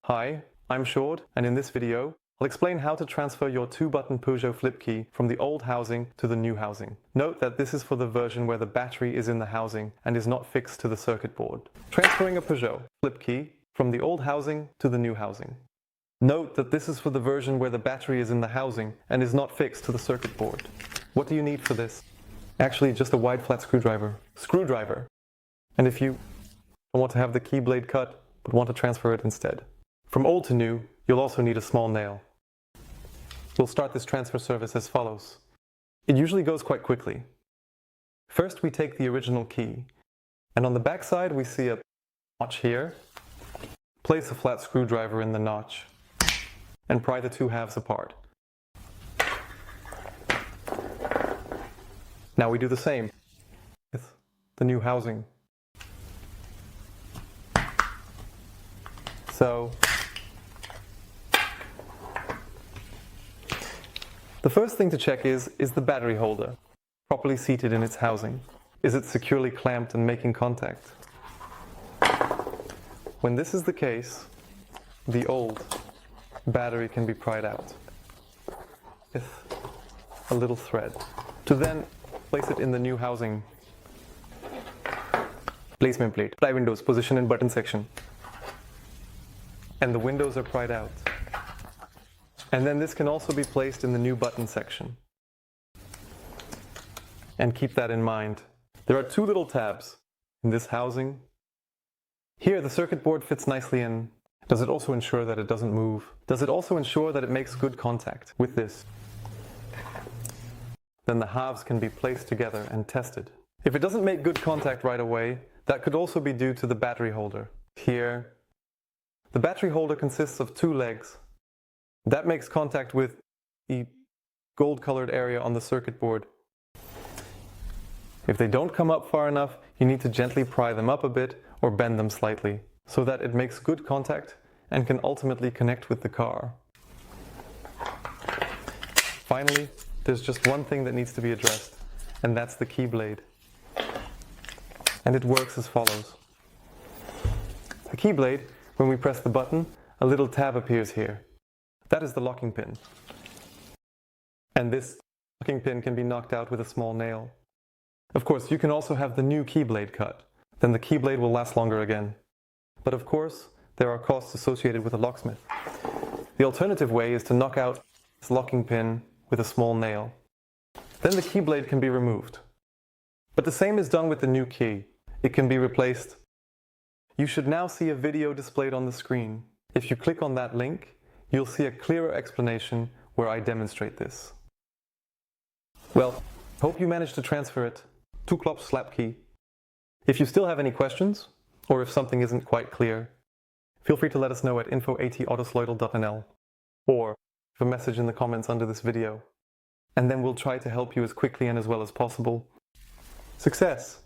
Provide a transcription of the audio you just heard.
Hi, I'm Short, and in this video, I'll explain how to transfer your 2-button Peugeot flip key from the old housing to the new housing. Note that this is for the version where the battery is in the housing and is not fixed to the circuit board. Transferring a Peugeot flip key from the old housing to the new housing. Note that this is for the version where the battery is in the housing and is not fixed to the circuit board. What do you need for this? Actually, just a wide flat screwdriver. And if you don't want to have the key blade cut, but want to transfer it instead. From old to new, you'll also need a small nail. We'll start this transfer service as follows. It usually goes quite quickly. First, we take the original key, and on the back side we see a notch here. Place a flat screwdriver in the notch, and pry the two halves apart. Now we do the same with the new housing. So, the first thing to check is the battery holder properly seated in its housing? Is it securely clamped and making contact? When this is the case, the old battery can be pried out with a little thread to then place it in the new housing. Placement plate, ply windows, position and button section. And the windows are pried out. And then this can also be placed in the new button section. And keep that in mind. There are two little tabs in this housing. Here the circuit board fits nicely in. Does it also ensure that it doesn't move? Does it also ensure that it makes good contact with this? Then the halves can be placed together and tested. If it doesn't make good contact right away, that could also be due to the battery holder. Here, the battery holder consists of two legs. That makes contact with the gold-colored area on the circuit board. If they don't come up far enough, you need to gently pry them up a bit or bend them slightly, so that it makes good contact and can ultimately connect with the car. Finally, there's just one thing that needs to be addressed, and that's the key blade. And it works as follows. The key blade, when we press the button, a little tab appears here. That is the locking pin. And this locking pin can be knocked out with a small nail. Of course, you can also have the new key blade cut. Then the key blade will last longer again. But of course, there are costs associated with a locksmith. The alternative way is to knock out this locking pin with a small nail. Then the key blade can be removed. But the same is done with the new key. It can be replaced. You should now see a video displayed on the screen. If you click on that link, you'll see a clearer explanation where I demonstrate this. Well, hope you managed to transfer it. 2-klop slap key. If you still have any questions, or if something isn't quite clear, feel free to let us know at info@autosleutl.nl or leave a message in the comments under this video. And then we'll try to help you as quickly and as well as possible. Success!